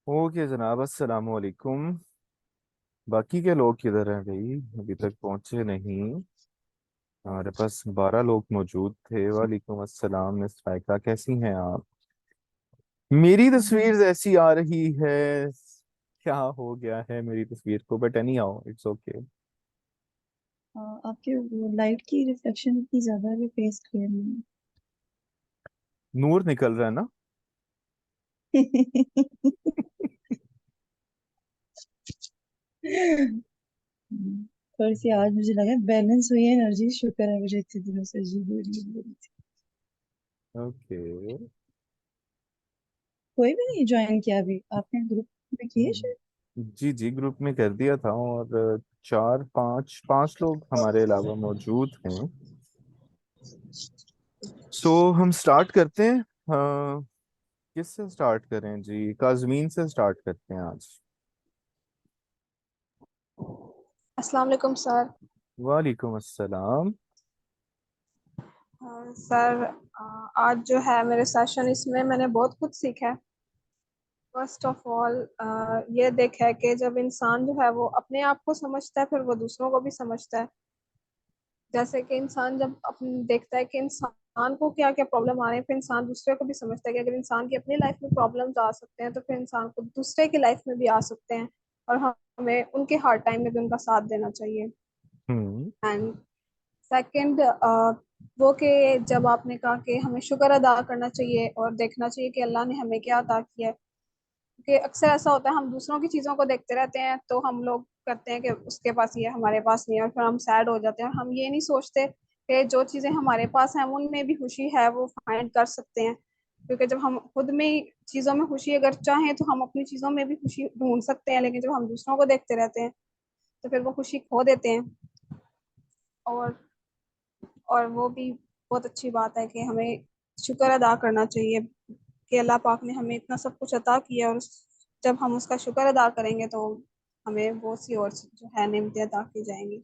Okay जनाब, अस्सलाम वालेकुम। बाकी के लोग किधर हैं भाई? अभी तक पहुंचे नहीं। हमारे पास 12 लोग मौजूद थे। वालेकुम अस्सलाम। मिस फाइका, कैसी हैं आप? मेरी तस्वीर ऐसी आ रही है। क्या हो गया है मेरी तस्वीर को? But any how it's okay. आपके लाइट की रिफ्लेक्शन इतनी ज्यादा है कि फेस क्लियर नहीं नूर निकल रहा है ना? है। थोड़ी सी आज मुझे लगा बैलेंस हुई है एनर्जी, शुक्र है मुझे इतने दिनों से अजीब हो रही थी। ओके। कोई भी नहीं ज्वाइन किया अभी आपने ग्रुप में किए शायद। जी जी, ग्रुप में कर दिया था। और चार पांच पांच लोग हमारे अलावा मौजूद हैं। सो हम स्टार्ट करते हैं। हाँ, किससे स्टार्ट करें जी? काजमीन से स्टार्ट करते हैं आज। अस्सलाम वालेकुम सर। वालेकुम अस्सलाम। सर, आज जो है मेरे सेशन, इसमें मैंने बहुत कुछ सीखा है। फर्स्ट ऑफ ऑल ये देखा है कि जब इंसान जो है वो अपने आप को समझता है, फिर वो दूसरों को भी समझता है। जैसे कि इंसान जब अपने देखता है कि इंसान को क्या क्या प्रॉब्लम आ रहे हैं, फिर इंसान दूसरे को भी समझता है कि अगर इंसान की अपनी लाइफ में प्रॉब्लम्स आ सकते हैं तो फिर इंसान को दूसरे की लाइफ में भी आ सकते हैं। और हमें उनके हार्ड टाइम में भी उनका साथ देना चाहिए। हम्म। एंड सेकंड, वो कि जब आपने कहा कि हमें शुक्र अदा करना चाहिए और देखना चाहिए कि अल्लाह ने हमें क्या अता किया है। क्योंकि अक्सर ऐसा होता है, हम दूसरों की चीज़ों को देखते रहते हैं तो हम लोग करते हैं कि उसके पास ये हमारे पास नहीं है, और फिर हम सैड हो जाते हैं और हम ये नहीं सोचते कि जो चीज़ें हमारे पास हैं उनमें भी खुशी है, वो फाइंड कर सकते हैं। क्योंकि जब हम खुद में ही चीज़ों में खुशी अगर चाहें तो हम अपनी चीज़ों में भी खुशी ढूंढ सकते हैं, लेकिन जब हम दूसरों को देखते रहते हैं तो फिर वो खुशी खो देते हैं। और और वो भी बहुत अच्छी बात है कि हमें शुक्र अदा करना चाहिए कि अल्लाह पाक ने हमें इतना सब कुछ अता किया, और जब हम उसका शुक्र अदा करेंगे तो हमें बहुत सी और जो है नेमतें अता की जाएंगी।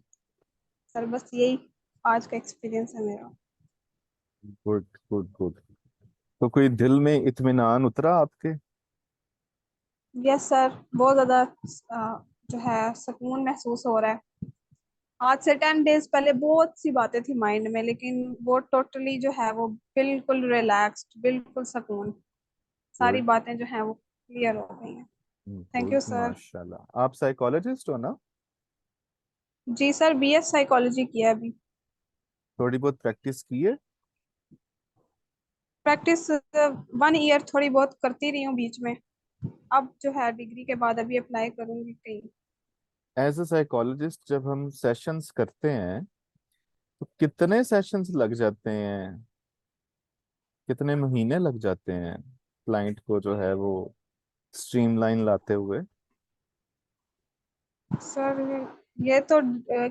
सर, बस यही आज का एक्सपीरियंस है मेरा। Good good good. तो कोई दिल में इत्मीनान उतरा आपके? यस सर, बहुत ज़्यादा जो है सुकून महसूस हो रहा है। आज से 10 डेज पहले बहुत सी बातें थी माइंड में, लेकिन वो टोटली जो है वो बिल्कुल रिलैक्स्ड, बिल्कुल सुकून। सारी गुड बातें जो हैं वो क्लियर हो गई हैं। Thank good, you sir. माशाल्लाह। आप साइकोलॉजिस्ट हो ना? जी सर, बीएस साइकोलॉजी किया है अभी। थोड़ी बहुत प्रैक्टिस की है? प्रैक्टिस 1 ईयर थोड़ी बहुत करती रही हूँ बीच में। अब जो है डिग्री के बाद अभी अप्लाई करूंगी कहीं। एज अ साइकोलॉजिस्ट जब हम सेशंस करते हैं तो कितने सेशंस लग जाते हैं? कितने महीने लग जाते हैं क्लाइंट को जो है वो स्ट्रीमलाइन लाते हुए? सर, ये तो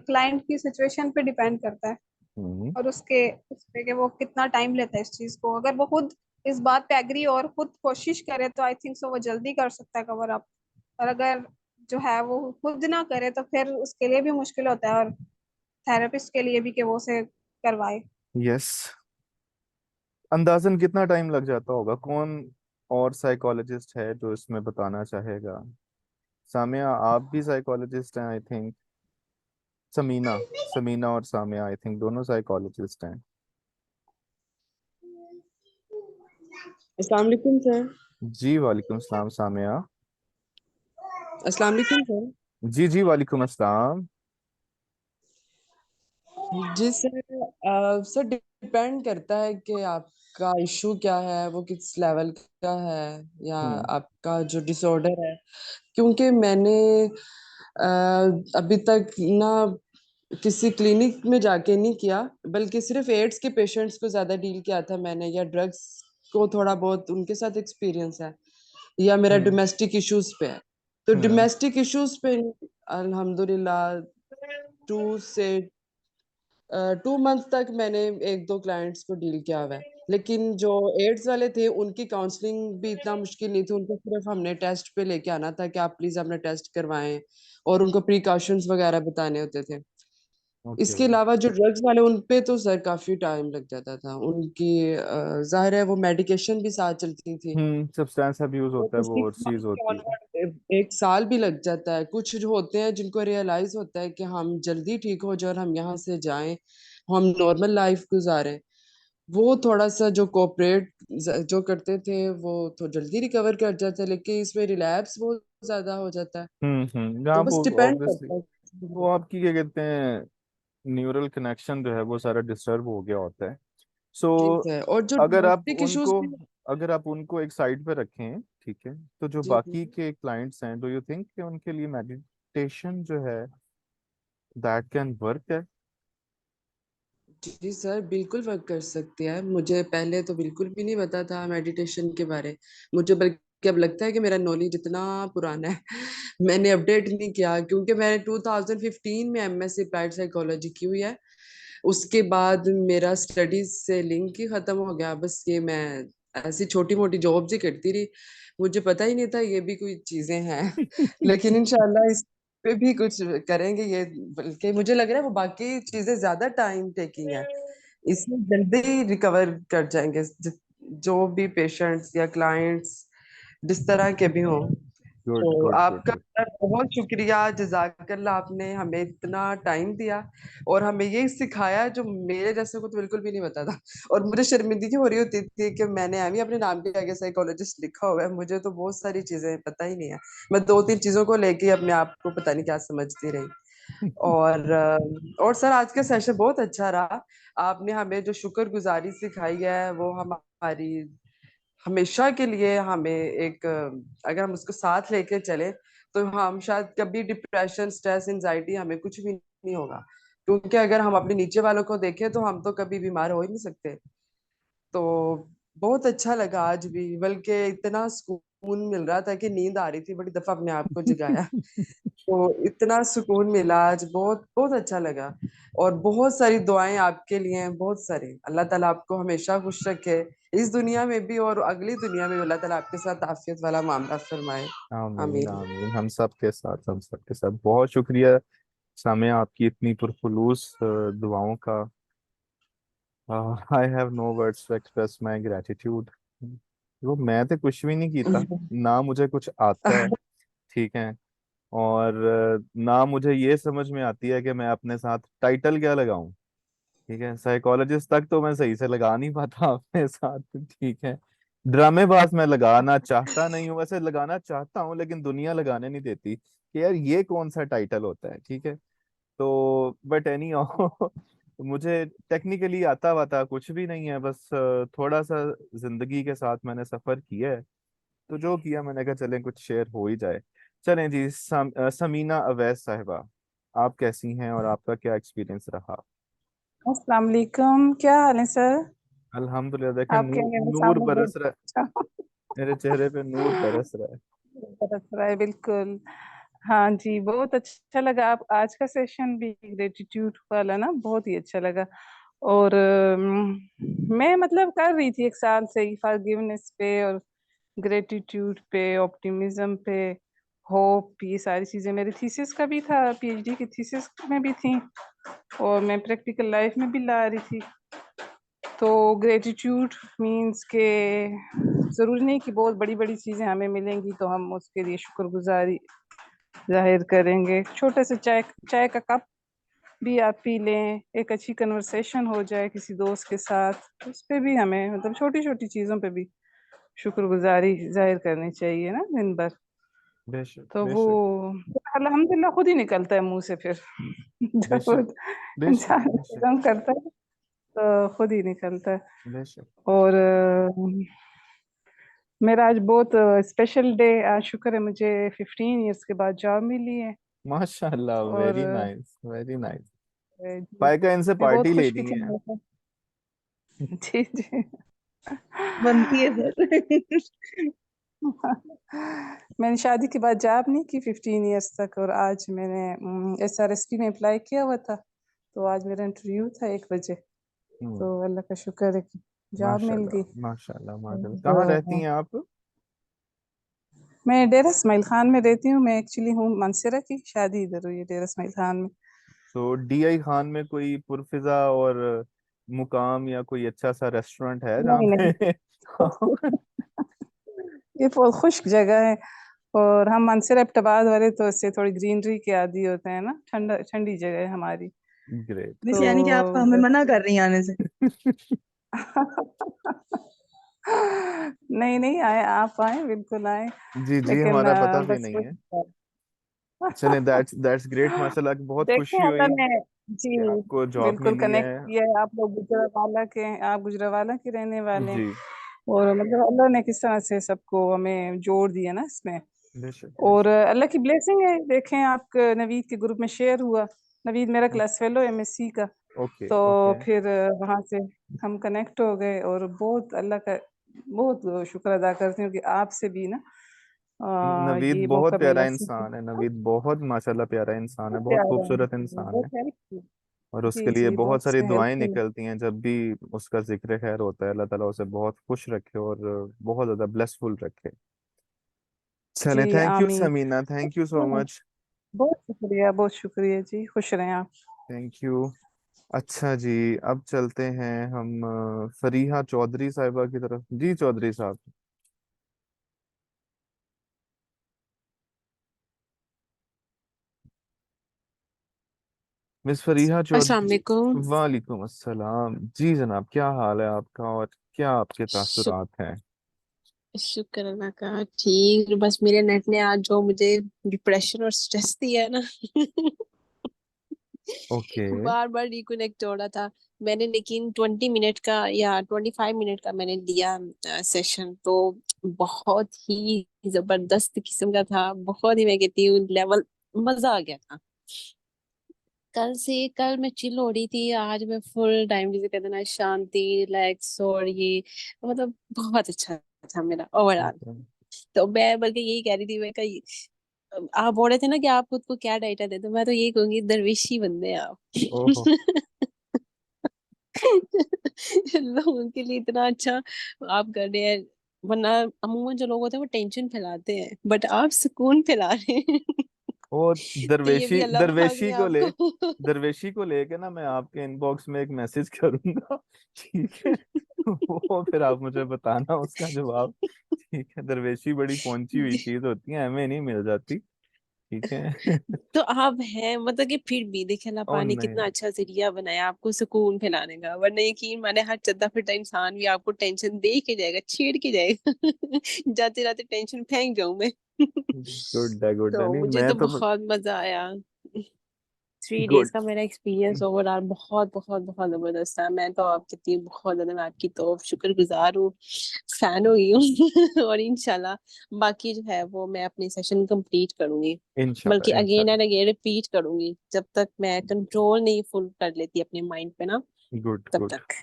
क्लाइंट की सिचुएशन पे डिपेंड करता है, हम्म। और उसके उस पे कि वो कितना टाइम लेता है इस चीज को। अगर वो खुद इस बात पे एग्री और खुद कोशिश करे तो आई थिंक सो वो जल्दी कर सकता है कवर अप। और अगर जो है वो खुद ना करे तो फिर उसके लिए भी मुश्किल होता है, और थेरेपिस्ट के लिए भी कि वो उसे करवाए। यस। अंदाजन कितना टाइम लग जाता होगा? कौन और साइकोलॉजिस्ट है जो इसमें बताना चाहेगा? सामिया, आप भी साइकोलॉजिस्ट हैं आई थिंक। समीना, समीना और सामिया आई थिंक दोनों साइकोलॉजिस्ट हैं। अस्सलाम वालेकुम सर। जी वालेकुम सलाम सामिया। अस्सलाम वालेकुम सर। जी जी, वालेकुम अस्सलाम। जी सर, सर डिपेंड करता है कि आपका इशू क्या है, वो किस लेवल का है, या हम्म। आपका जो डिसऑर्डर है। क्योंकि मैंने अभी तक ना किसी क्लिनिक में जाके नहीं किया, बल्कि सिर्फ एड्स के पेशेंट्स को ज्यादा डील किया था मैंने, या ड्रग्स को थोड़ा बहुत उनके साथ एक्सपीरियंस है, या मेरा हम्म। डोमेस्टिक इश्यूज पे है। तो हम्म। डोमेस्टिक इश्यूज पे अल्हम्दुलिल्लाह 2 से 2 मंथ तक मैंने एक दो क्लाइंट्स को डील किया हुआ है। लेकिन जो एड्स वाले थे उनकी काउंसलिंग भी इतना मुश्किल नहीं थी, उनको सिर्फ हमने टेस्ट पे लेके आना था कि आप प्लीज अपना टेस्ट करवाएं, और उनको प्रिकॉशंस वगैरह बताने होते थे। ओके। इसके अलावा जो ड्रग्स वाले उन पे तो सर काफी टाइम लग जाता था उनकी, जाहिर है वो मेडिकेशन भी साथ चलती थी, सब्सटेंस अब्यूज तो होता है, वो और 6 मंथ चीज के होती है। ऑनवर्ड 1 साल भी लग जाता है। कुछ जो होते हैं जिनको रियलाइज होता है कि हम जल्दी ठीक हो जाए और हम यहाँ से जाएं, हम नॉर्मल लाइफ गुजारें, वो थोड़ा सा जो कोऑपरेट जो करते थे वो तो जल्दी रिकवर कर जाते हैं, लेकिन इसमें रिलैप्स बहुत ज्यादा हो जाता है। तो जहाँ बस वो डिपेंड ऑब्वियसली करता वो है। आपकी क्या कहते हैं, न्यूरल कनेक्शन जो है वो सारा डिस्टर्ब हो गया होता है। सो जी सर, और जो अगर आप डोमेस्टिक इश्यूज उनको भी। अगर आप उनको एक साइड पे रखें, ठीक है, तो जो जी जी बाकी के क्लाइंट्स हैं, डू यू थिंक कि उनके लिए मेडिटेशन जो है दैट कैन वर्क है? जी सर, बिल्कुल वर्क कर सकती है। मुझे पहले तो बिल्कुल भी नहीं पता था मेडिटेशन के बारे। मुझे बल्कि अब लगता है कि मेरा नॉलेज इतना पुराना है मैंने अपडेट नहीं किया, क्योंकि मैंने 2015 में एमएससी अप्लाइड साइकोलॉजी की हुई है। उसके बाद मेरा स्टडीज से लिंक ही खत्म हो गया। बस ये मैं ऐसी छोटी मोटी जॉब्स ही करती रही, मुझे पता ही नहीं था ये भी कोई चीजें हैं लेकिन इंशाल्लाह इस पे भी कुछ करेंगे ये। बल्कि मुझे लग रहा है वो बाकी चीजें ज्यादा टाइम टेकिंग है, इसमें जल्दी रिकवर कर जाएंगे जो भी पेशेंट्स या क्लाइंट्स जिस तरह के भी हों। गुड तो गुड गुड आपका गुड। सर बहुत शुक्रिया, जजाकल्ला, आपने हमें इतना टाइम दिया और हमें ये सिखाया जो मेरे जैसे को तो बिल्कुल भी नहीं पता था। और मुझे शर्मिंदगी हो रही होती थी कि मैंने एम ही अपने नाम के आगे साइकोलॉजिस्ट लिखा हुआ है, मुझे तो बहुत सारी चीजें पता ही नहीं है। मैं 2-3 चीजों को लेके अपने आप को पता नहीं क्या समझती रही। और सर आज का सेशन बहुत अच्छा रहा। आपने हमें जो शुक्रगुजारी सिखाई है वो हमारी हमेशा के लिए हमें एक, अगर हम उसको साथ लेके चले तो हम शायद कभी डिप्रेशन, स्ट्रेस, एंजाइटी हमें कुछ भी नहीं होगा। क्योंकि अगर हम अपने नीचे वालों को देखें तो हम तो कभी बीमार हो ही नहीं सकते। तो बहुत अच्छा लगा आज भी, बल्कि इतना सुकून मिल रहा था कि नींद आ रही थी, बड़ी दफा अपने आप को जगाया तो इतना सुकून मिला आज, बहुत बहुत अच्छा लगा। और बहुत सारी दुआएं आपके लिए हैं, बहुत सारी। अल्लाह ताला आपको हमेशा खुश रखे, इस दुनिया में भी और अगली दुनिया में भी अल्लाह ताला आपके साथ आफियत वाला मामला फरमाए। आमीन आमीन। आमीन, हम सब के साथ, हम सब के साथ। बहुत शुक्रिया सामिया आपकी इतनी पुरखुलूस दुआओं का। I have no words to express my gratitude. वो मैं तो कुछ भी नहीं कीता, ना मुझे कुछ आता है, ठीक है, और ना मुझे ये समझ में आती है कि मैं अपने साथ टाइटल क्या लगाऊं। ठीक है, साइकोलॉजिस्ट तक तो मैं सही से लगा नहीं पाता अपने साथ, ठीक है। ड्रामेबाज मैं लगाना चाहता नहीं हूँ, वैसे लगाना चाहता हूँ लेकिन दुनिया लगाने नहीं देती कि यार ये कौन सा टाइटल होता है, ठीक है। तो बट एनी मुझे टेक्निकली आता वाता कुछ भी नहीं है, बस थोड़ा सा जिंदगी के साथ मैंने सफर किया है, तो जो किया मैंने कहा चलें कुछ शेयर हो ही जाए। चलें जी, समीना अवैस साहिबा, आप कैसी हैं और आपका क्या एक्सपीरियंस रहा? अस्सलाम वालेकुम, क्या हाल है सर? अल्हम्दुलिल्लाह, देखें आपके मेरे नूर सामने बरस रहा है, अच्छा मेरे चेहरे पे नूर बरस रहा है। बरस रहा है, बिल्कुल। हाँ जी, बहुत अच्छा लगा। आप आज का सेशन भी ग्रेटिट्यूड वाला ना, बहुत ही अच्छा लगा। और मैं मतलब कर रही थी 1 साल से ही फॉरगिवनेस पे और ग्रेटिट्यूड पे, ऑप्टिमिज्म पे, होप, ये सारी चीजें मेरी थीसिस का भी था, पीएचडी की थीसिस में भी थी और मैं प्रैक्टिकल लाइफ में भी ला रही थी। तो ग्रेटिट्यूड मीन्स के ज़रूरी नहीं कि बहुत बड़ी बड़ी चीज़ें हमें मिलेंगी तो हम उसके लिए शुक्रगुजारी जाहिर करेंगे। छोटे से चाय चाय का कप भी आप पी लें, एक अच्छी कन्वर्सेशन हो जाए किसी दोस्त के साथ, उस पे भी हमें मतलब छोटी छोटी चीज़ों पे भी शुक्रगुजारी जाहिर करनी चाहिए ना दिन भर। बेशक तो वो बेशक अल्हम्दुलिल्लाह खुद ही निकलता है मुंह से फिर बेशक जब बेशक इंसान बेशक इंतज़ाम करता है तो खुद ही निकलता है। बेशक। और मेरा आज बहुत स्पेशल डे, आज शुक्र है मुझे 15 इयर्स के बाद जॉब मिली है। माशाल्लाह, और वेरी नाइस वेरी नाइस। जी, पायका इनसे मैं बहुत पार्टी खुश भी लेनी थी है। जी जी बनती है सर। मैंने शादी के बाद जॉब नहीं की 15 इयर्स तक, और आज मैंने एसआरएसपी में अप्लाई किया हुआ था, तो आज मेरा इंटरव्यू था 1 बजे, हम्म। तो अल्लाह का शुक्र है कि जॉब मिल माशाल्लाह गई। माशाल्लाह माशाल्लाह, कहाँ रहती तो हैं आप? मैं डेरा इस्माइल खान में रहती हूँ। मैं एक्चुअली हूँ मानसेरा की, शादी इधर हुई है डेरा इस्माइल खान में। तो DI खान में कोई पुरफिजा और मुकाम या कोई अच्छा सा रेस्टोरेंट है जहाँ नहीं नहीं, पे ये बहुत खुश्क जगह है। और हम मंसूर एबटाबाद वाले तो इससे थोड़ी ग्रीनरी के आदी होते हैं ना, ठंडा ठंडी जगह है हमारी। ग्रेट वैसे यानी कि आप हमें तो मना कर रही हैं आने से? नहीं नहीं, आए, आप आए, बिल्कुल आए। जी जी, लेकिन हमारा पता भी बस नहीं है। वही चलें, दैट्स ग्रेट, माशाल्लाह, बहुत देखें खुशी अल्लाह हुई ने, जी, कि आपको जॉब बिल्कुल मिली है। कनेक्ट किया है। आप लोग गुजरावाला के हैं, आप गुजरावाला के रहने वाले हैं। जी, और मतलब अल्लाह ने किस तरह से सबको हमें जोड़ दिया ना इसमें। बेशक और बेशक। अल्लाह की ब्लेसिंग है। देखें, आप नवीद के ग्रुप में शेयर हुआ। नवीद मेरा क्लास फेलो MSc का। ओके तो ओके। फिर वहां से हम कनेक्ट हो गए। और बहुत अल्लाह का बहुत शुक्र अदा करती हूँ कि आपसे भी ना नवीद ये बहुत मौका प्यारा मिला सीखने इंसान है, का। नवीद बहुत माशाल्लाह प्यारा इंसान है, बहुत बहुत प्यारा खूबसूरत है, इंसान बहुत है। हेल्पफुल। और उसके जी लिए जी, बहुत बहुत सारी दुआएं हेल्पफुल। निकलती हैं जब भी उसका जिक्र खैर होता है। अल्लाह ताला उसे बहुत खुश रखे और बहुत ज्यादा ब्लेसफुल रखे। जी चले, थैंक यू आमीन। Sameena, thank you so much. बहुत शुक्रिया, बहुत शुक्रिया जी, खुश रहें आप। Thank you. अच्छा जी, अब चलते हैं हम फरीहा चौधरी साहिबा की तरफ। जी चौधरी साहब। मिस फरीहा अस्सलाम चौधरी। वालेकुम। वालेकुम अस्सलाम जी जनाब, क्या हाल है आपका और क्या आपके शुक, तासुरात हैं? शुक्र अल्लाह का, ठीक। बस मेरे नेट ने आज जो मुझे डिप्रेशन और स्ट्रेस दिया है ना ओके। बार बार रिकनेक्ट हो रहा था मैंने। लेकिन 20 मिनट का या 25 मिनट का मैंने दिया सेशन, तो बहुत ही जबरदस्त किस्म का था। बहुत ही, मैं कहती हूँ, लेवल मजा आ गया था। कल मैं चिल हो रही थी, आज मैं फुल टाइम, जिसे कहते हैं ना, शांति, रिलैक्स। और ये मतलब बहुत अच्छा था मेरा ओवरऑल। तो मैं बल्कि यही कह रही थी, मैं कही, आप बोल रहे थे ना कि आप खुद को क्या डाइटा देते हो, मैं तो यही कहूंगी, दरवेशी बंदे हैं आप। ओहो। लोगों के लिए इतना अच्छा आप कर रहे हैं। वरना अमूमन जो लोग होते हैं वो टेंशन फैलाते हैं, बट आप सुकून फैला रहे हैं। वो तो ये भी दरवेशी अल्लाह पाक दरवेशी ने को ले आपको दरवेशी को लेके ना मैं आपके इनबॉक्स में एक मैसेज करूंगा। ठीक है, वो फिर आप मुझे बताना उसका जवाब। ठीक है, दरवेशी बड़ी पहुंची हुई चीज होती है, हमें नहीं मिल जाती। ठीक है। तो आप हैं, मतलब कि फिर भी देखिए अल्लाह और पाक ने नहीं। कितना अच्छा जरिया बनाया आपको सुकून फैलाने का। वरना यकीन माने हर चलता फिरता इंसान भी आपको टेंशन दे के जाएगा, छेड़ के जाएगा। जाते जाते टेंशन फेंक जाऊं मैं। गुड है, तो नहीं मुझे मैं तो तो। बहुत मजा आया। 3 डेज गुड। का मेरा एक्सपीरियंस ओवरऑल बहुत बहुत बहुत जबरदस्त था। मैं तो आप कहती हूँ, बहुत ज्यादा मैं आपकी तो शुक्रगुजार हूँ, फैन हो गई हूँ। और इंशाल्लाह बाकी जो है वो मैं अपनी सेशन कंप्लीट करूंगी। बल्कि इंशाल्लाह अगेन इंशाल्लाह। एंड अगेन रिपीट करूंगी, जब तक मैं कंट्रोल नहीं फुल कर लेती अपने माइंड पे ना, गुड तब गुड। तक।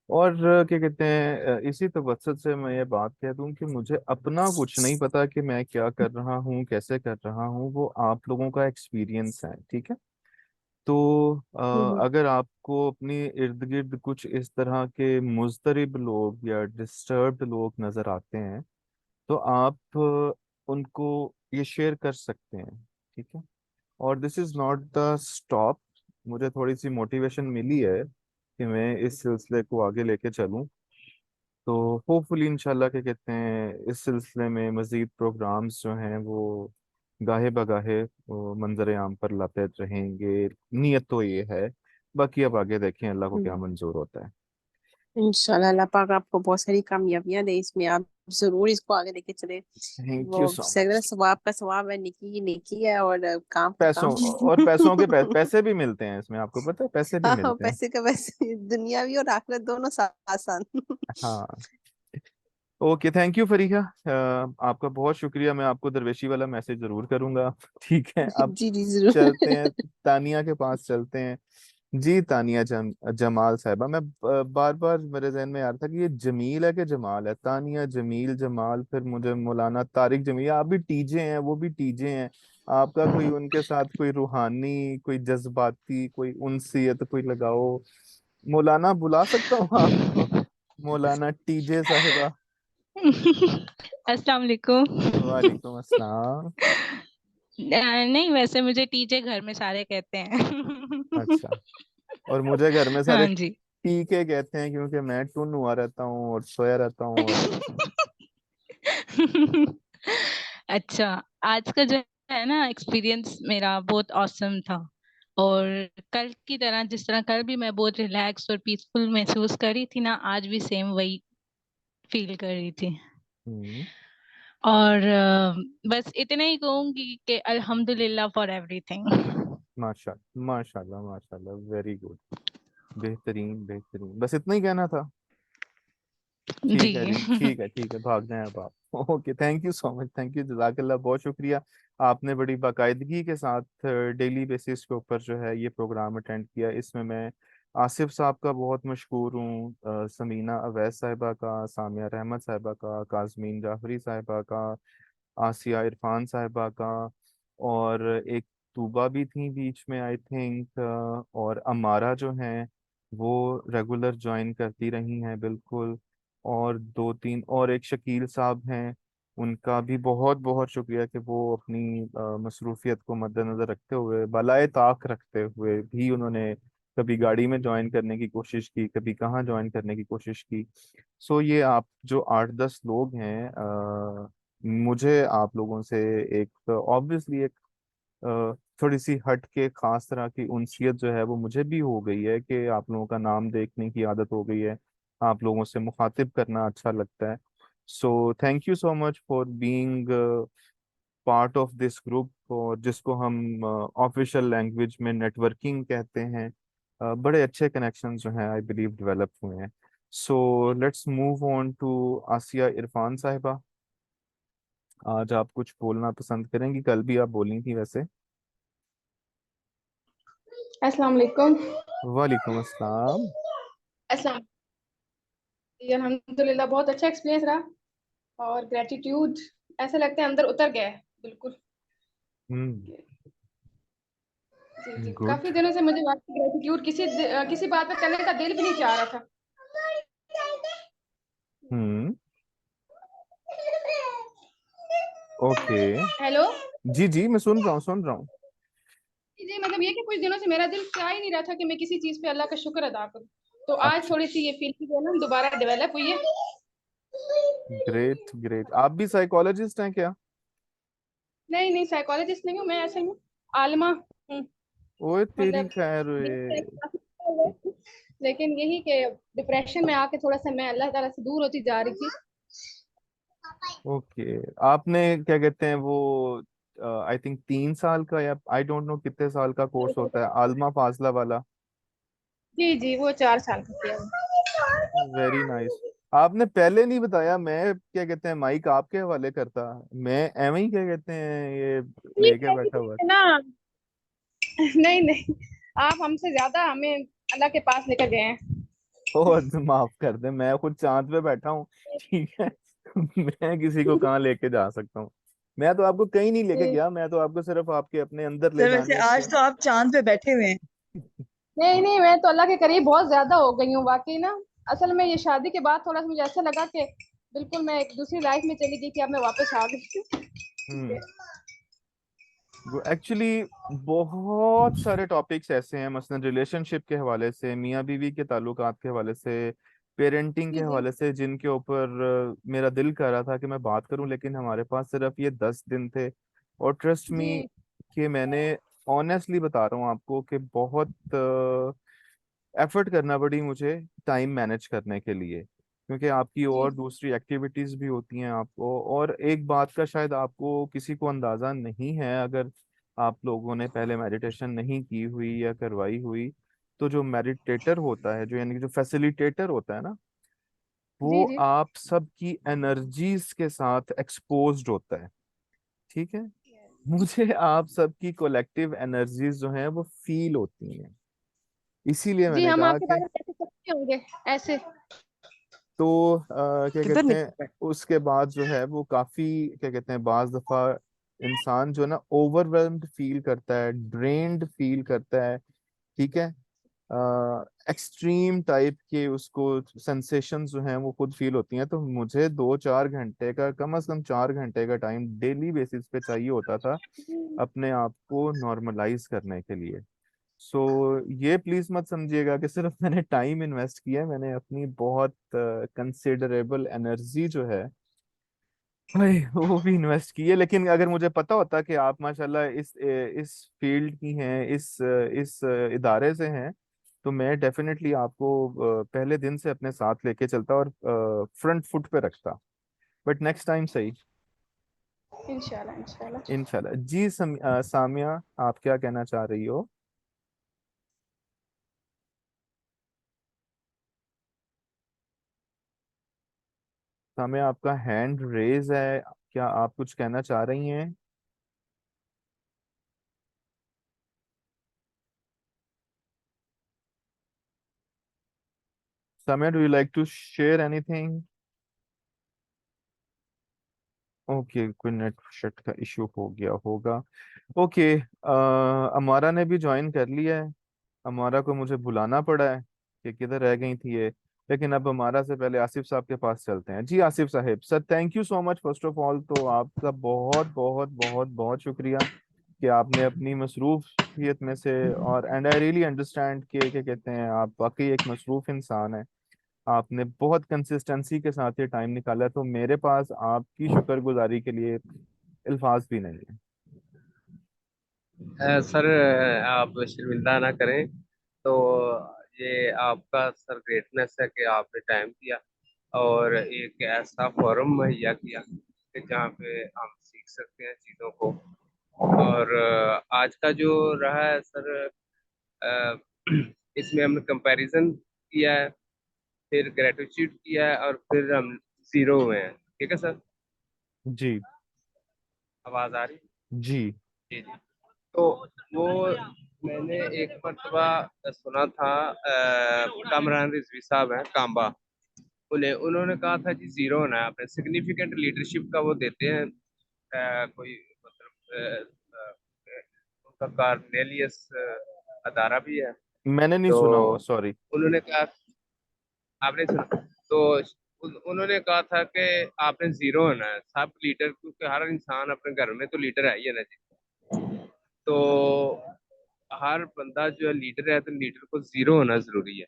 और क्या कहते हैं, इसी तवज्जुह से मैं ये बात कह दूं कि मुझे अपना कुछ नहीं पता कि मैं क्या कर रहा हूँ, कैसे कर रहा हूँ, वो आप लोगों का एक्सपीरियंस है। ठीक है। तो हम्म अगर आपको अपनी इर्द गिर्द कुछ इस तरह के मुज़तरिब लोग या डिस्टर्ब्ड लोग नजर आते हैं, तो आप उनको ये शेयर कर सकते हैं। ठीक है। और this is not the stop. मुझे थोड़ी सी मोटिवेशन मिली है कि मैं इस सिलसिले को आगे लेके चलूं। तो होपफुली इंशाल्लाह, क्या कहते हैं, इस सिलसिले में मज़ीद प्रोग्राम्स जो हैं वो गाहे बगाहे वो मंजर आम पर लाते रहेंगे। नीयत तो ये है, बाकी अब आगे देखें अल्लाह को क्या हम्म। मंजूर होता है। इंशाल्लाह अल्लाह पाक आपको बहुत सारी कामयाबियां दे इसमें। आप जरूर इसको आगे लेके चले। थैंक वो यू सो सगरा मच। सवाब का सवाब है, नेकी की नेकी है, और काम का पैसों काम। और पैसों के पैसे भी मिलते हैं इसमें, आपको पता है, पैसे भी हाँ, मिलते हैं। पैसे का पैसे, दुनियावी और आखिरत दोनों आसान। हाँ। Okay, thank you Fariha. आपका बहुत शुक्रिया, मैं आपको दरवेशी वाला मैसेज जरूर करूंगा। ठीक है, अब जी जी जरूर। चलते हैं, तानिया के पास चलते हैं। जी तानिया जमाल साहिबा। मैं बार बार मेरे जहन में आ रहा था कि ये जमील है कि जमाल है। तानिया, जमील, जमाल, फिर मुझे मौलाना तारिक जमील। आप भी टीजे हैं, वो भी टीजे हैं। आपका कोई उनके साथ कोई रूहानी, कोई जज्बाती, कोई उनसियत कोई लगाओ। मौलाना बुला सकता हूँ आपको? मौलाना टीजे साहिबा। अस्सलाम वालेकुम। वालेकुम अस्सलाम। नहीं, वैसे मुझे टीजे घर में सारे कहते हैं। अच्छा। और मुझे घर में हाँ सारे जी। टीके कहते हैं क्योंकि मैं टुन हुआ रहता हूँ और सोया रहता हूँ और अच्छा, आज का जो है ना एक्सपीरियंस मेरा बहुत ऑसम था। और कल की तरह, जिस तरह कल भी मैं बहुत रिलैक्स और पीसफुल महसूस कर रही थी ना, आज भी सेम वही फील कर रही थी। हम्म, और बस इतना ही कहूंगी कि अल्हम्दुलिल्लाह फॉर एवरीथिंग। माशाल्लाह माशाल्लाह माशाल्लाह, वेरी गुड, बेहतरीन बेहतरीन, बस इतना ही कहना था। जी। ठीक है जी, ठीक है, भाग जाए अब आप। Okay, thank you so much, thank you, जजाकल्ला, बहुत शुक्रिया। आपने बड़ी बाकायदगी के साथ डेली बेसिस के ऊपर जो है ये प्रोग्राम अटेंड किया। इसमें मैं आसिफ साहब का बहुत मशहूर हूँ, समीना अवैस साहिबा का, सामिया रहमत साहिबा का, काजमीन जाफरी साहिबा का, आसिया इरफान साहिबा का, और एक तूबा भी थी बीच में आई थिंक, और अमारा जो हैं वो रेगुलर ज्वाइन करती रही हैं बिल्कुल, और दो तीन और एक शकील साहब हैं, उनका भी बहुत बहुत शुक्रिया कि वो अपनी मसरूफियत को मद्देनजर रखते हुए, बलाए ताक रखते हुए भी उन्होंने कभी गाड़ी में ज्वाइन करने की कोशिश की, कभी कहाँ ज्वाइन करने की कोशिश की। सो ये आप जो 8-10 लोग हैं, मुझे आप लोगों से एक ऑब्वियसली एक थोड़ी सी हट के खास तरह की उनसियत जो है वो मुझे भी हो गई है कि आप लोगों का नाम देखने की आदत हो गई है, आप लोगों से मुखातिब करना अच्छा लगता है। So thank you so much for being part of this group, और जिसको हम ऑफिशियल लैंग्वेज में नेटवर्किंग कहते हैं। बड़े अच्छे कनेक्शन जो हैं आई बिलीव डेवलप हुए हैं। So let's move on to Asiya Irfan Sahiba. आज आप कुछ बोलना पसंद करेंगी? कल भी आप बोली थी वैसे। अस्सलाम वालेकुम। वालेकुम अस्सलाम। अस्सलाम। जी, अल्हम्दुलिल्लाह बहुत अच्छा एक्सपीरियंस रहा और ग्रेटिट्यूड ऐसा लगता है अंदर उतर गया है बिल्कुल। हम्म, जी जी, गुड। काफी दिनों से मुझे ग्रेटिट्यूड किसी बात पे करने का दिल भी नहीं चाह रहा था। हम्म, ओके। हेलो। जी जी, मैं सुन रहा हूँ, सुन रहा हूँ। जी, मतलब ये कि कुछ दिनों से मेरा दिल चाह ही नहीं रहा था कि मैं किसी चीज पे अल्लाह का शुक्र अदा करूं। तो आज अच्छा, थोड़ी सी ये फीलिंग जो है ना दोबारा डेवलप हुई है। Great great. आप भी साइकोलॉजिस्ट हैं क्या? नहीं नहीं, साइकोलॉजिस्ट नहीं हूँ मैं, ऐसे ही हूँ, आलिमा हूँ। ओए तेरी मतलब खैर लेकिन यही कि डिप्रेशन में आके थोड़ा सा मैं अल्लाह ताला से दूर होती जा रही थी। ओके। आपने क्या कहते हैं वो, आई थिंक 3 साल का या आई डोंट नो कितने साल का कोर्स होता है, आलमा फाजला वाला? जी जी, वो 4 साल का किया हुआ। Very nice. आपने पहले नहीं बताया, मैं क्या कहते हैं माइक आपके हवाले करता, मैं एवं ही क्या कहते हैं ये ठीक लेके है बैठा हुआ। ठीक है ना। नहीं नहीं, आप हमसे ज्यादा हमें अल्लाह के पास लेकर गए हैं। ओ माफ कर दे, मैं खुद चांद पे बैठा हूँ, ठीक है। मैं किसी को कहाँ लेके जा सकता हूँ? मैं तो आपको कहीं नहीं लेके जी। गया, मैं तो आपको सिर्फ आपके अपने अंदर ले सर वैसे जाने के। आज तो आप चांद पे बैठे हुए हैं। नहीं नहीं, मैं तो अल्लाह के करीब बहुत ज्यादा हो गई हूँ वाकई ना। असल में ये शादी के बाद थोड़ा सा मुझे ऐसा लगा कि बिल्कुल मैं एक दूसरी लाइफ में चली गई थी, अब मैं वापस आ गई। हम्म, एक्चुअली बहुत सारे टॉपिक्स ऐसे हैं, मसलन रिलेशनशिप के हवाले से, मियाँ बीवी के ताल्लुकात के हवाले से, पेरेंटिंग के जी जी हवाले से, जिनके ऊपर मेरा दिल कर रहा था कि मैं बात करूं, लेकिन हमारे पास सिर्फ ये 10 दिन थे। और ट्रस्ट मी जी कि मैंने ऑनेस्टली बता रहा हूँ आपको कि बहुत एफर्ट करना पड़ी मुझे टाइम मैनेज करने के लिए, क्योंकि आपकी जी और दूसरी एक्टिविटीज भी होती हैं आपको। और एक बात का शायद आपको किसी को अंदाजा नहीं है, अगर आप लोगों ने पहले मेडिटेशन नहीं की हुई या करवाई हुई, तो जो मेडिटेटर होता है, जो यानी कि जो फैसिलिटेटर होता है ना, वो जी जी आप सबकी एनर्जीज के साथ एक्सपोज्ड होता है, ठीक है। मुझे आप सबकी कोलेक्टिव एनर्जीज जो हैं वो फील होती हैं, इसीलिए जी, मैंने हम कहा आपके कि बारे में कैसे सकते होंगे ऐसे। तो क्या किधर कहते हैं, निकल गए? उसके बाद जो है वो काफी क्या कहते हैं, बाज दफा इंसान जो है ना ओवरवेल्म्ड फील करता है, ड्रेन्ड फील करता है, ठीक है। एक्सट्रीम टाइप के उसको सेंसेशंस जो हैं वो खुद फील होती हैं। तो मुझे 2-4 घंटे का, कम से कम 4 घंटे का टाइम डेली बेसिस पे चाहिए होता था अपने आप को नॉर्मलाइज करने के लिए। सो ये प्लीज मत समझिएगा कि सिर्फ मैंने टाइम इन्वेस्ट किया है, मैंने अपनी बहुत कंसिडरेबल एनर्जी जो है भाई वो भी इन्वेस्ट की है। लेकिन अगर मुझे पता होता कि आप माशाल्लाह इस फील्ड की हैं, इस इदारे से हैं, तो मैं डेफिनेटली आपको पहले दिन से अपने साथ लेके चलता और फ्रंट फुट पे रखता। बट नेक्स्ट टाइम सही। इंशाल्लाह इंशाल्लाह। इंशाल्लाह जी। सामिया, आप क्या कहना चाह रही हो? सामिया, आपका हैंड रेज है, क्या आप कुछ कहना चाह रही हैं? Samia, do you like to share anything? Okay, कोई नेट शट का इशू हो गया होगा। ओके, अमारा ने भी ज्वाइन कर लिया है। अमारा को मुझे बुलाना पड़ा है कि किधर रह गई थी ये। लेकिन अब अमारा से पहले आसिफ साहब के पास चलते हैं। जी आसिफ साहब, sir thank you so much first of all. तो आपका बहुत बहुत बहुत बहुत शुक्रिया कि आपने अपनी मसरूफियत में से, और एंड आई रियली अंडरस्टैंड कि क्या कहते हैं, आप वाकई एक मसरूफ इंसान है। आपने बहुत कंसिस्टेंसी के साथ ये टाइम निकाला है, तो मेरे पास आपकी शुक्रगुजारी के लिए अल्फाज भी नहीं है। सर आप शर्मिंदा ना करें। तो ये आपका सर ग्रेटनेस है कि आपने टाइम दिया और एक ऐसा फोरम मुहैया किया कि जहाँ पे हम सीख सकते हैं चीज़ों को। और आज का जो रहा है सर, अ, इसमें हमने कंपैरिजन किया है, फिर ग्रेटिट्यूड किया है, और फिर हम जीरो हुए हैं। ठीक है सर, जी आवाज़ आ रही है? जी। जी जी। तो वो मैंने एक मरतबा सुना था, कामरान रिजवी साहब हैं काम्बा, उन्होंने कहा था जी जीरो होना है आपने। सिग्निफिकेंट लीडरशिप का वो देते हैं, कोई मतलब उनका कार्नेलियस अदारा भी है। मैंने नहीं तो सुना हुआ, सॉरी। उन्होंने कहा, आपने सुना? तो उन्होंने कहा था कि आपने जीरो होना है सब लीडर, क्योंकि हर इंसान अपने घर में तो लीडर है ही है ना जी। तो हर बंदा जो है लीडर है, तो लीडर को जीरो होना जरूरी है।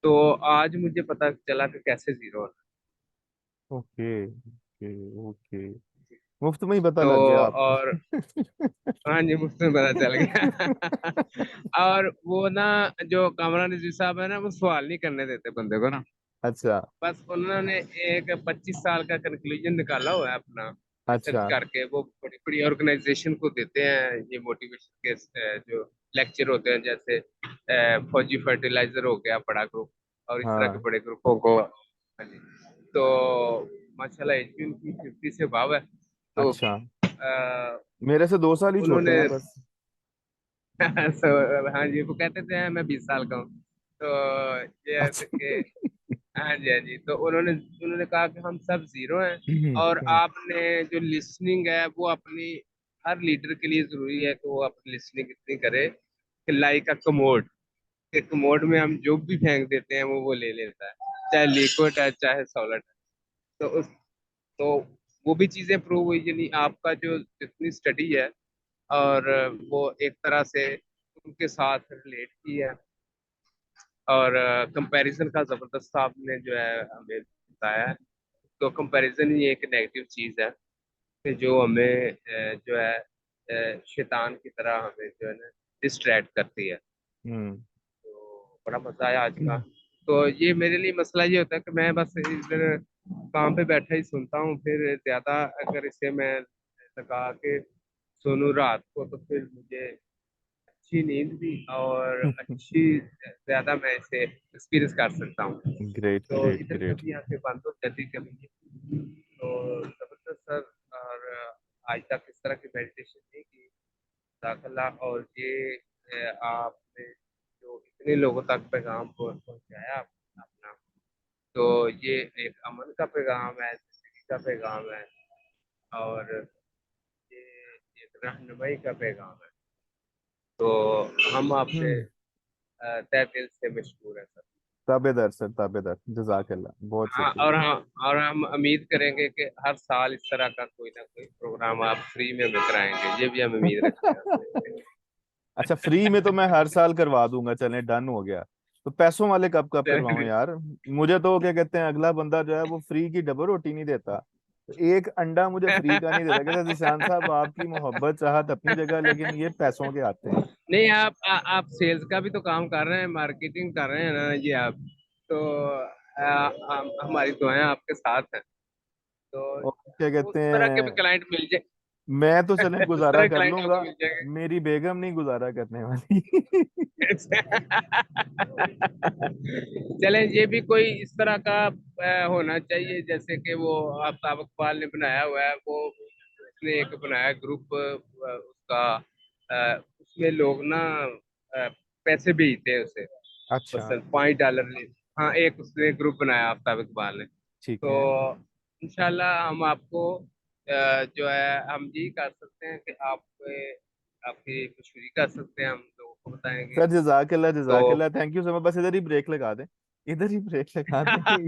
तो आज मुझे पता चला कि कैसे जीरो होना ओके ओके ओके, मुफ्त में ही पता है। लग गया तो आपको। और हाँ जी, मुझे पता चल गया। और वो ना, जो कामरान रिजवी साहब है ना, वो सवाल नहीं करने देते बंदे को ना। अच्छा बस उन्होंने एक 25 साल का कंक्लूजन निकाला हुआ है अपना, रिसर्च अच्छा। करके। वो बड़ी बड़ी ऑर्गेनाइजेशन को देते हैं ये मोटिवेशन के जो लेक्चर होते हैं, जैसे फौजी फर्टिलाइजर हो गया बड़ा ग्रुप, और इस तरह के हाँ। बड़े ग्रुपों को। हाँ जी। तो माशाल्लाह एज भी उनकी 50 से अबव है। तो अच्छा, अ, मेरे से 2 साल ही छोटे उन्होंने हैं बस। हाँ जी, वो कहते थे मैं 20 साल का हूँ। तो ये है अच्छा। कि हाँ जी, हाँ जी। तो उन्होंने उन्होंने कहा कि हम सब जीरो हैं, और आपने जो लिसनिंग है वो अपनी, हर लीडर के लिए जरूरी है कि वो अपनी लिसनिंग इतनी करे कि लाइक अ कमोड, कि कमोड में हम जो भी फेंक देते हैं वो ले लेता है, चाहे लिक्विड है चाहे सॉलिड है। तो उस तो वो भी चीजें प्रूव हुई, यानी आपका जो जितनी स्टडी है, और वो एक तरह से उनके साथ रिलेट की है। और कंपैरिजन का जबरदस्त आपने जो है हमें बताया है। तो कंपैरिजन ही एक नेगेटिव चीज है कि जो हमें जो है शैतान की तरह हमें जो है ना डिस्ट्रैक्ट करती है। हम्म। तो बड़ा मजा आया आज का। तो ये मेरे लिए मसला ये होता है कि मैं बस इधर काम पे बैठा ही सुनता हूँ, फिर ज्यादा अगर इसे मैं लगा के सुनूं रात को, तो फिर मुझे अच्छी नींद भी और अच्छी ज्यादा मैं इसे एक्सपीरियंस कर सकता हूँ। ग्रेट तो ग्रेट इधर ग्रेट। कभी आके बंद हो जाती कभी। तो जबरदस्त सर। और आज तक इस तरह की मेडिटेशन नहीं की दाखिला। और ये आपने जो इतने लोगों तक पैगाम पहुंचाया अपना, तो ये एक अमन का पैगाम है, जिंदगी का पैगाम है, और ये एक रहनुमाई का पैगाम है। तो हम आपसे तहे दिल से मशहूर है सर। ताबेदार सर, ताबेदार, जजाकल्ला, बहुत हाँ, शुक्रिया। और हम उम्मीद करेंगे कि हर साल इस तरह का कोई ना कोई प्रोग्राम आप फ्री में भी कराएंगे, ये भी हम उम्मीद रखते हैं आपसे। अच्छा फ्री में तो मैं हर साल करवा दूंगा, चलें डन हो गया। तो पैसों वाले कब कब करवाऊं यार? मुझे तो क्या कहते हैं, अगला बंदा जो है वो फ्री की डबल रोटी नहीं देता, तो एक अंडा मुझे फ्री का नहीं देता। कहता जिशान साहब आपकी मोहब्बत चाहत अपनी जगह, लेकिन ये पैसों के आते हैं। नहीं, आप सेल्स का भी तो काम कर रहे हैं, मार्केटिंग कर रहे हैं ना ये आप। तो हमारी दुआएं आपके साथ हैं। तो और क्या उस कहते तरह के भी हैं, क्लाइंट मिल जाए। मैं तो चले उस गुजारा तरह के कर क्लाइंट लूंगा, आपको मिल जाएंगे। मेरी बेगम नहीं गुजारा करने वाली। चलें, ये भी कोई इस तरह का होना चाहिए, जैसे कि वो आफ्ताब इकबाल ने बनाया हुआ है, वो उसने एक बनाया ग्रुप उसका, उसमें लोग ना पैसे भेजते हैं उसे, अच्छा मसलन $5 ले। हाँ, एक उसने ग्रुप बनाया आफ्ताब इकबाल ने। ठीक तो है। इंशाल्लाह हम आपको जो है हम यही कर सकते हैं कि आप आपकी मशहूरी कर सकते हैं, हम लोगों को बताएंगे। सर जजाकल्ला तो जजाकल्ला, थैंक यू सो मच। बस इधर ही ब्रेक लगा दें, इधर ही ब्रेक लगा दें।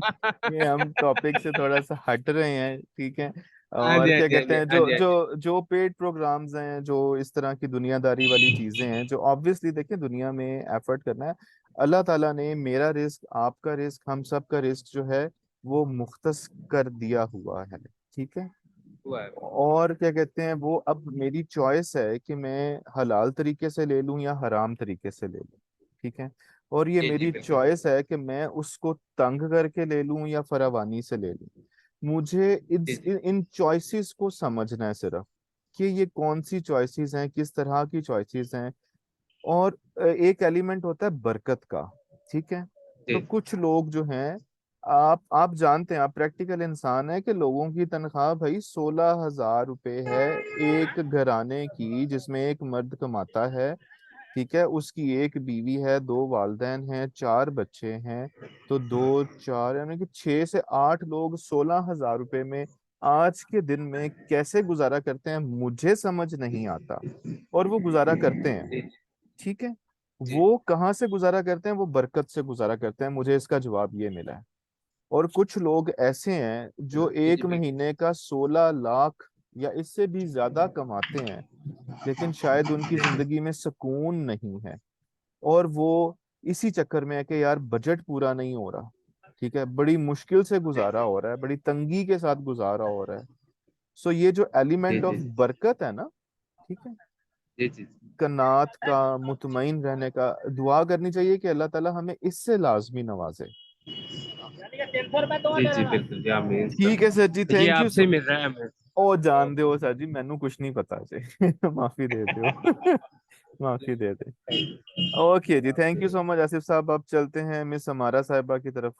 ये हम टॉपिक से थोड़ा सा हट रहे हैं, ठीक है। हाँ जी, और हाँ क्या जी, हाँ कहते जी, हैं, हाँ जो जी, हाँ जी। जो जो पेड प्रोग्राम्स हैं, जो इस तरह की दुनियादारी वाली चीजें हैं, जो ऑब्वियसली देखिए दुनिया में एफर्ट करना है, अल्लाह ताला ने मेरा रिस्क, आपका रिस्क, हम सब का रिस्क जो है वो मुख्तस कर दिया हुआ है, ठीक है। हुआ है। और क्या कहते हैं, वो अब मेरी चॉइस है कि मैं हलाल तरीके से ले लूं या हराम तरीके से ले लूं, ठीक है। और ये जी जी, मेरी बिल्कुल चॉइस है कि मैं उसको तंग करके ले लूं या फरावानी से ले लूं। मुझे जी जी इन चॉइसेस को समझना है सिर्फ, कि ये कौन सी चॉइसेस हैं, किस तरह की चॉइसेस हैं। और एक एलिमेंट होता है बरकत का, ठीक है। जी तो कुछ लोग जो हैं, आप जानते हैं, आप प्रैक्टिकल इंसान है, कि लोगों की तनख्वाह भाई 16,000 रुपए है, एक घराने की जिसमें एक मर्द कमाता है, ठीक है। उसकी एक बीवी है, दो वालदैन हैं, चार बच्चे हैं, तो दो चार यानी कि 6 से 8 लोग 16,000 रुपए में आज के दिन में कैसे गुजारा करते हैं, मुझे समझ नहीं आता। और वो गुजारा करते हैं, जी ठीक है। जी वो कहाँ से गुजारा करते हैं? वो बरकत से गुजारा करते हैं, मुझे इसका जवाब ये मिला है। और कुछ लोग ऐसे हैं जो जी जी, एक बिल्कुल। महीने का 16 लाख या इससे भी ज्यादा कमाते हैं, लेकिन शायद उनकी जिंदगी में सुकून नहीं है। और वो इसी चक्कर में है कि यार बजट पूरा नहीं हो रहा, ठीक है, बड़ी मुश्किल से गुजारा हो रहा है, बड़ी तंगी के साथ गुजारा हो रहा है। सो ये जो जी एलिमेंट ऑफ जी बरकत है ना, ठीक है, जी जी कनात का, मुतमईन रहने का, दुआ करनी चाहिए कि अल्लाह ताला हमें इससे लाजमी नवाजे। जी जी, बिल्कुल जी, आमीन सर। ठीक है सर जी, ये थैंक यू आपसे सो। ही मिल रहा है हमें। ओ जान दो सर जी, मैनू कुछ नहीं पता जी। माफी दे दो। माफी दे दे। Okay ji, thank you so much Asif Sahab. अब चलते हैं मिस हमारा साहिबा की तरफ।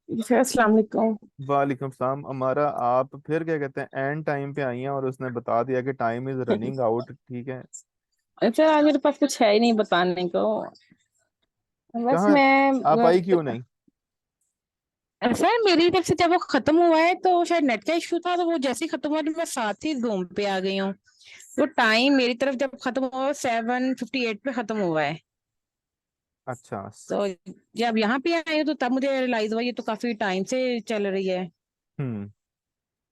जी अस्सलाम वालेकुम। वालेकुम सलाम। हमारा आप फिर क्या कहते हैं, एंड टाइम पे आई हैं और उसने बता दिया कि टाइम इज रनिंग आउट, ठीक है। अच्छा आज मेरे पास कुछ है ही नहीं बताने को। बस कहाँ आप मैं आई क्यों नहीं? सर मेरी तरफ से जब वो खत्म हुआ है तो शायद नेट का इशू था, तो वो जैसे ही खत्म हुआ तो मैं साथ ही रूम पे आ गई हूँ। तो टाइम मेरी तरफ जब खत्म हुआ 7:58 पे खत्म हुआ है। अच्छा। तो जब यहाँ पे आई हूँ तो तब मुझे रियलाइज हुआ ये तो काफी टाइम से चल रही है। हम्म।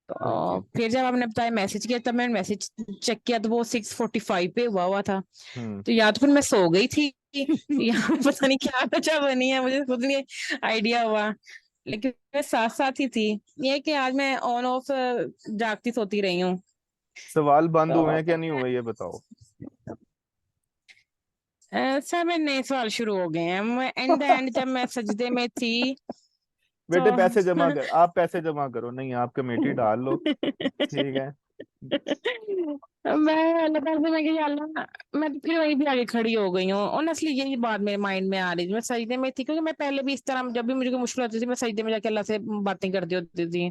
तो ओके। फिर जब आपने बताया मैसेज किया तब मैंने मैसेज चेक किया तो वो 6:45 पे हुआ था। हम्म। तो या तो फिर मैं सो गई थी या पता नहीं क्या वजह बनी है, मुझे खुद नहीं आइडिया हुआ। लेकिन मैं साथ साथ ही थी। ये है कि आज मैं ऑन ऑफ जागती सोती रही हूँ। सवाल बंद हुए तो हैं क्या, नहीं हुए, ये बताओ। सर मेरे नए सवाल शुरू हो गए हैं। मैं एंड एंड जब मैं सजदे में थी तो बेटे पैसे जमा कर, आप पैसे जमा करो, नहीं आप कमेटी डाल लो, ठीक है। मैं अल्लाह ताला से मैं कि या अल्लाह, मैं तो फिर वहीं भी आगे खड़ी हो गई हूँ। ऑनेस्टली यही बात मेरे माइंड में आ रही थी। मैं सजदे में थी क्योंकि मैं पहले भी इस तरह जब भी मुझे कोई मुश्किल होती थी मैं सजदे में जाके अल्लाह से बातें करती होती थी।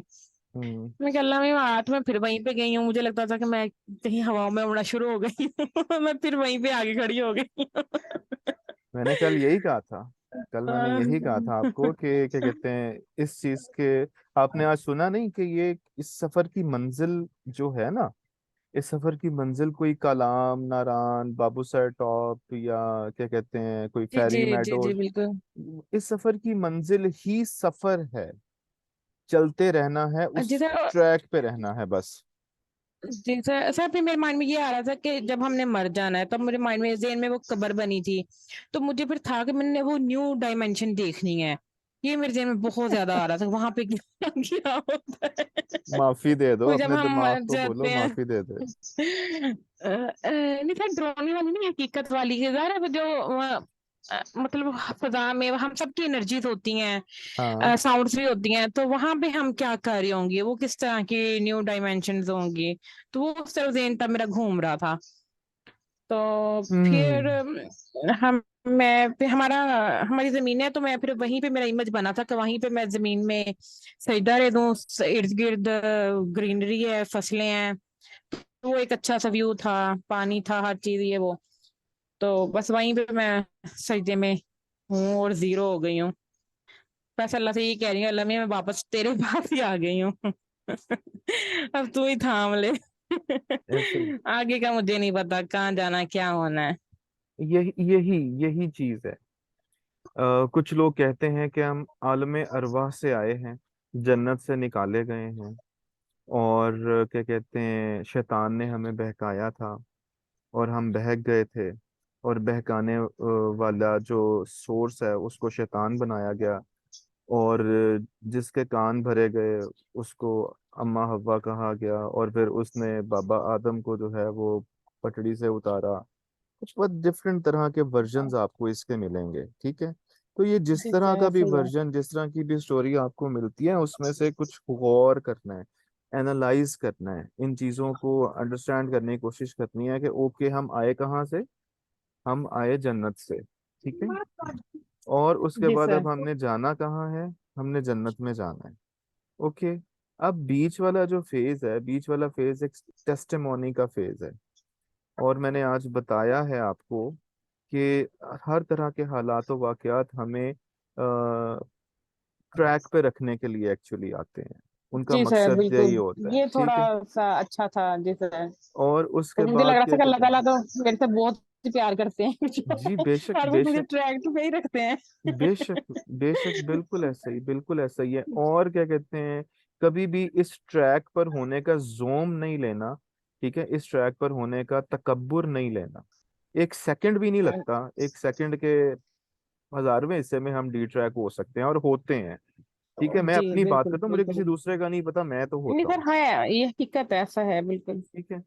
हम्म। मैं कि अल्लाह, मैं हाथ में फिर वहीं पे गई हूँ। मुझे लगता था कि मैं कहीं हवा में उड़ना शुरू हो गई हूँ। मैं फिर वहीं पे आगे खड़ी हो गई मैंने कल यही कहा था, कल मैंने यही कहा था हूँ। आपको कि क्या कहते हैं इस चीज के, आपने आज सुना नहीं कि ये इस सफर की मंजिल जो है ना, इस सफर की मंजिल कोई कलाम नारान बाबू सर टॉप या क्या कहते हैं कोई जी जी फेरी जी जी मेडोज, बिल्कुल। इस सफर की मंजिल ही सफर है, चलते रहना है, उस जिधर ट्रैक पे रहना है बस। जी सर, सर फिर मेरे माइंड में ये आ रहा था कि जब हमने मर जाना है, तब मेरे माइंड में जेन में वो कब्र बनी थी, तो मुझे फिर था कि मैंने वो न्यू डायमेंशन देखनी है। ये मेरे जेन में बहुत ज्यादा आ रहा था, वहां पे क्या क्या होता है। माफी दे दो, वो जब अपने हम दिमाग मर को बोलो जाते हैं। माफी दे दे। नहीं सर, डराने वाली नहीं, हकीकत वाली है यार, वो जो मतलब फजा में हम सबकी एनर्जीज होती हाँ। हैं, साउंड्स भी होती हैं, तो वहां पे हम क्या कर रहे होंगे, वो किस तरह की न्यू डायमेंशंस होंगी, तो वो उस तरफ ज़हन तब मेरा घूम रहा था। तो फिर हम्म। हम मैं फिर हमारी जमीन है, तो मैं फिर वहीं पे मेरा इमेज बना था कि वहीं पे मैं जमीन में सजदा दे दूं, इर्द गिर्द ग्रीनरी है, फसलें हैं, तो वो एक अच्छा सा व्यू था, पानी था, हर चीज ये वो, तो बस वहीं पे मैं सजदे में हूँ और जीरो हो गई हूँ। बस अल्लाह से ये कह रही हूँ, अल्लाह मैं वापस तेरे पास ही आ गई हूँ। अब तू ही थाम ले। ऐसे आगे का मुझे नहीं पता, कहाँ जाना क्या होना है। यही यही यही चीज है। कुछ लोग कहते हैं कि हम आलम अरवाह से आए हैं, जन्नत से निकाले गए हैं, और क्या कहते हैं, शैतान ने हमें बहकाया था और हम बहक गए थे, और बहकाने वाला जो सोर्स है उसको शैतान बनाया गया, और जिसके कान भरे गए उसको अम्मा हव्वा कहा गया, और फिर उसने बाबा आदम को जो है वो पटड़ी से उतारा। कुछ बहुत डिफरेंट तरह के वर्जन्स आपको इसके मिलेंगे, ठीक है। तो ये जिस जी तरह सर, का भी ऐसे ही है। वर्जन, जिस तरह की भी स्टोरी आपको मिलती है, उसमें से कुछ गौर करना है, एनालाइज करना है, इन चीजों को अंडरस्टैंड करने की कोशिश करनी है कि ओके हम आए कहाँ से, हम आए जन्नत से, ठीक है। और उसके जी बाद सर। अब हमने जाना कहाँ है, हमने जन्नत में जाना है, ओके। अब बीच वाला जो फेज है, बीच वाला फेज एक टेस्टिमोनी का फेज है, और मैंने आज बताया है आपको कि हर तरह के हालात और वाकयात हमें ट्रैक पे रखने के लिए एक्चुअली आते हैं, उनका जी सर, मकसद यही बिल्कुल। होता है, ये थोड़ा ठीक है। सा अच्छा था जी सर। और उसके तो मुझे लग बाद रहा था क्या कि अल्लाह कहते ताला हैं, तो मेरे से बहुत ही प्यार करते हैं। जी बेशक और बस मुझे बेशक ट्रैक पे ही रखते हैं। बेशक बेशक, बिल्कुल ऐसा ही, बिल्कुल ऐसा ही है। और क्या कहते हैं, कभी भी इस ट्रैक पर होने का जोम नहीं लेना, ठीक है, इस ट्रैक पर होने का तकब्बुर नहीं लेना। एक सेकंड भी नहीं लगता, एक सेकंड के 1000वें हिस्से में हम डी ट्रैक हो सकते हैं और होते हैं, ठीक है। मैं जी अपनी बात बिल्कुल करता हूँ, मुझे किसी बिल्कुल। दूसरे का नहीं पता, मैं तो नहीं होता सर, हूँ, है, ये हकीकत है, ऐसा है बिल्कुल। ठीक है।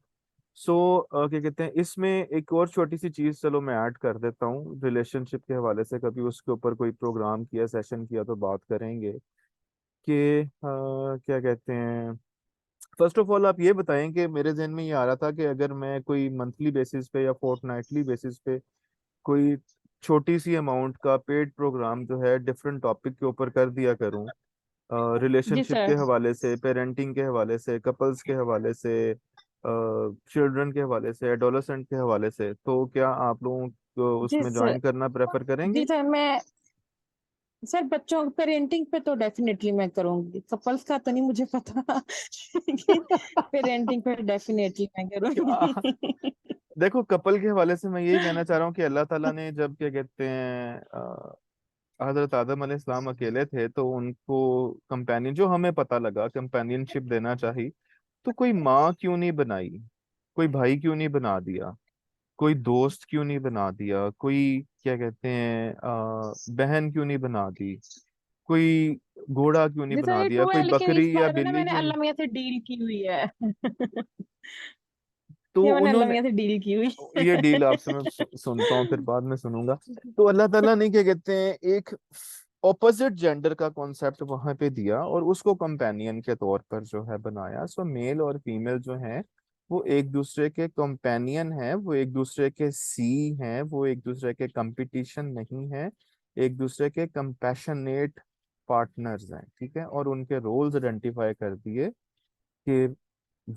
सो क्या कहते हैं, इसमें एक और छोटी सी चीज चलो मैं ऐड कर देता हूँ रिलेशनशिप के हवाले से, कभी उसके ऊपर कोई प्रोग्राम किया, सेशन किया तो बात करेंगे कि क्या कहते हैं। फर्स्ट ऑफ ऑल आप ये बताएं कि मेरे जहन में ये आ रहा था कि अगर मैं कोई मंथली बेसिस पे या फोर्टनाइटली बेसिस पे कोई छोटी सी अमाउंट का पेड प्रोग्राम जो है डिफरेंट टॉपिक के ऊपर कर दिया करूं, जी रिलेशनशिप के सर। हवाले से, पेरेंटिंग के हवाले से, कपल्स के हवाले से, चिल्ड्रन के हवाले से, एडोलेसेंट के हवाले से, तो क्या आप लोगों को जी उसमें सर। ज्वाइन करना प्रेफर करेंगे? जी सर, मैं सर बच्चों पेरेंटिंग पे तो डेफिनेटली मैं करूंगी, कपल्स का तो नहीं मुझे पता। लेकिन पेरेंटिंग पे डेफिनेटली मैं क्या, करूंगी। देखो कपल के हवाले से मैं यही कहना चाह रहा हूँ कि अल्लाह ताला ने जब क्या कहते हैं हजरत आदम अलैहिस्सलाम अकेले थे, तो उनको कंपेनियन, जो हमें पता लगा कंपेनियनशिप देना चाहिए, तो कोई माँ क्यों नहीं बनाई, कोई भाई क्यों नहीं बना दिया, कोई दोस्त क्यों नहीं बना दिया, कोई क्या कहते हैं बहन क्यों नहीं बना दी, कोई घोड़ा क्यों नहीं जी सर, बना ये दिया, ट्रू कोई है, लेकिन इस बकरी या बारे में ना बिल्ली मैंने क्यों नहीं। अल्लाह मियां से डील की हुई है। तो ये मैंने अल्लाह उन्होंने, मियां से डील की हुई ये डील है। आपसे मैं सुनता हूँ, फिर बाद में सुनूंगा। तो अल्लाह ताला ने क्या कहते हैं एक ऑपोजिट जेंडर का कॉन्सेप्ट वहां पे दिया और उसको कंपेनियन के तौर पर जो है बनाया। सो मेल और फीमेल जो हैं वो एक दूसरे के कंपेनियन हैं, वो एक दूसरे के सी हैं, वो एक दूसरे के कंपटीशन नहीं है, एक दूसरे के कंपैशनेट पार्टनर्स हैं, ठीक है। और उनके रोल्स आइडेंटिफाई कर दिए कि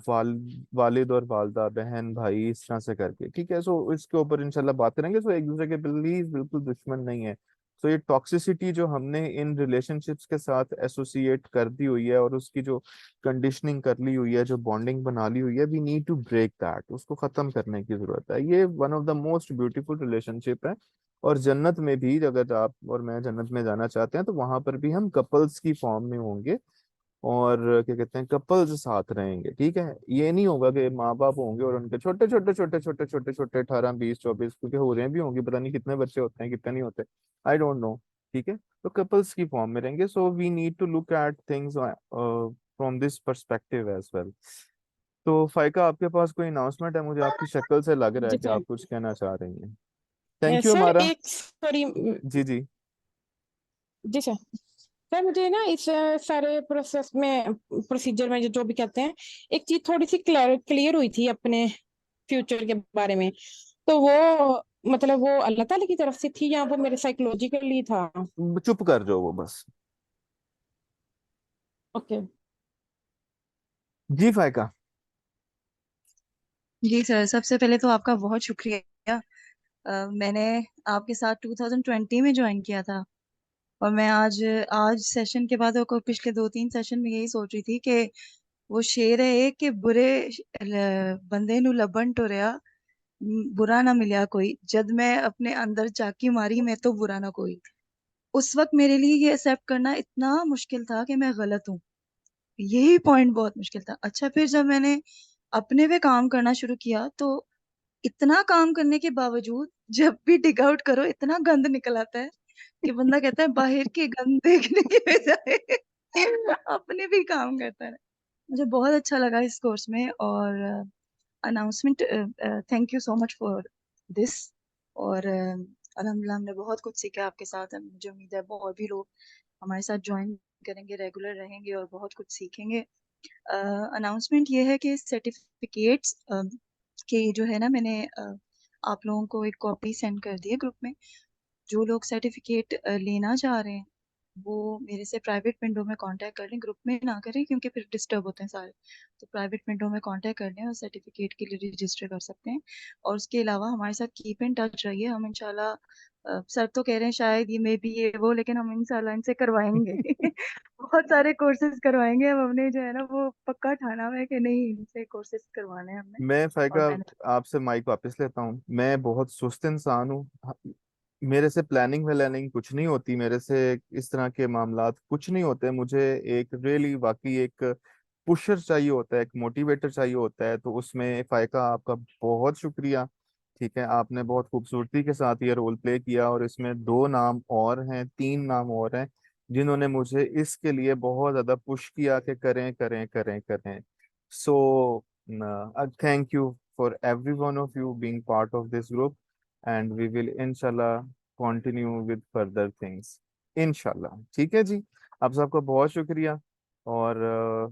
वाल वालिद और वालदा, बहन भाई, इस तरह से करके, ठीक है। सो इसके ऊपर इंशाल्लाह बात करेंगे। सो एक दूसरे के प्लीज बिल्कुल दुश्मन नहीं है। तो ये टॉक्सिसिटी जो हमने इन रिलेशनशिप्स के साथ एसोसिएट कर दी हुई है और उसकी जो कंडीशनिंग कर ली हुई है, जो बॉन्डिंग बना ली हुई है, we need to break that, उसको खत्म करने की जरूरत है। ये one of the most beautiful relationship है। और जन्नत में भी अगर आप और मैं जन्नत में जाना चाहते हैं तो वहां पर भी हम कपल्स की फॉर्म में होंगे, और क्या कहते हैं कपल्स साथ रहेंगे, ठीक है। ये नहीं होगा कि माँ बाप होंगे और उनके छोटे छोटे छोटे छोटे छोटे छोटे 18 20 24, क्योंकि हो रहे भी होंगे, पता नहीं कितने बच्चे होते हैं कितने नहीं होते, आई डोंट नो, ठीक है। तो कपल्स की फॉर्म में रहेंगे, so we need to look at things from this perspective as well. तो फाइका, आपके पास कोई अनाउंसमेंट है? मुझे आपकी शक्ल से लग रहा है जी कि सर। आप कुछ कहना चाह रही हैं। थैंक यू सर हमारा। एक सॉरी। जी जी। जी सर। सर मुझे ना इस सारे प्रोसेस में, प्रोसीजर में, जो भी कहते हैं, एक चीज थोड़ी सी क्लियर हुई थी अपने फ्यूचर के बारे में। तो वो मतलब वो अल्लाह ताला की तरफ से थी या वो मेरे साइकोलॉजिकली था? चुप कर जाओ वो बस। ओके। जी फाइका। जी सर, सबसे पहले तो आपका बहुत शुक्रिया। मैंने आपके साथ 2020 में ज्वाइन किया था, और मैं आज आज सेशन के बाद को पिछले 2-3 सेशन में यही सोच रही थी कि वो शेर है कि बुरे बंदे नु लबन टुरिया, बुरा ना मिलिया कोई, जद मैं अपने अंदर झांकी मारी मैं तो बुरा ना कोई। उस वक्त मेरे लिए ये एक्सेप्ट करना इतना मुश्किल था कि मैं गलत हूँ। यही पॉइंट बहुत मुश्किल था। अच्छा, फिर जब मैंने अपने पे काम करना शुरू किया तो इतना काम करने के बावजूद जब भी डिग आउट करो इतना गंद निकल आता है कि बंदा कहता है बाहर के गंद देखने के बजाय अपने भी काम करता है। मुझे बहुत अच्छा लगा इस कोर्स में, और announcement, thank you so much for this. और अल्हम्दुलिल्लाह हमने बहुत कुछ सीखा आपके साथ। मुझे उम्मीद है और भी लोग हमारे साथ ज्वाइन करेंगे, रेगुलर रहेंगे और बहुत कुछ सीखेंगे। अनाउंसमेंट ये है कि सर्टिफिकेट्स के जो है ना, मैंने आप लोगों को एक कॉपी सेंड कर दी है ग्रुप में। जो लोग सर्टिफिकेट लेना चाह रहे हैं वो मेरे से प्राइवेट विंडो में कांटेक्ट कर लें, ग्रुप में ना करें क्योंकि फिर डिस्टर्ब होते हैं सारे। तो प्राइवेट विंडो में कांटेक्ट कर लें और सर्टिफिकेट के लिए रजिस्टर कर सकते हैं। और उसके अलावा हमारे साथ कीप इन टच रहिए। हम इंशाल्लाह, सर तो कह रहे हैं शायद ये मे बी ये वो, लेकिन हम इंशाल्लाह इनसे करवाएंगे बहुत सारे कोर्सेज करवाएंगे। हम हमने जो है ना वो पक्का ठाना हुआ है कि नहीं, इनसे कोर्सेज करवाने हैं हमने। मैं और फाइका मैंने आपसे माइक वापस लेता हूँ। मैं बहुत सुस्त इंसान हूँ। मेरे से प्लानिंग व्लानिंग कुछ नहीं होती, मेरे से इस तरह के मामलात कुछ नहीं होते। मुझे एक रियली वाकई एक पुशर चाहिए होता है, एक मोटिवेटर चाहिए होता है। तो उसमें फायका आपका बहुत शुक्रिया, ठीक है। आपने बहुत खूबसूरती के साथ ये रोल प्ले किया, और इसमें 2 नाम और हैं, 3 नाम और हैं जिन्होंने मुझे इसके लिए बहुत ज्यादा पुश किया कि करें करें करें करें। सो thank you for every one of you being part of this group, and we will inshallah continue with further things inshallah, ठीक है जी। आप सबका बहुत शुक्रिया, और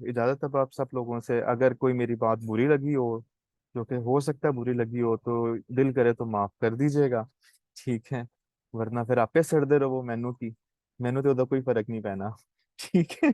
इजाज़त अब आप सब लोगों से। अगर कोई मेरी बात बुरी लगी हो, जो कि हो सकता है बुरी लगी हो, तो दिल करे तो माफ़ कर दीजिएगा, ठीक है। वरना फिर आपे सड़दे रहो मैनू की, मैनू तो कोई फर्क नहीं पैना, ठीक है।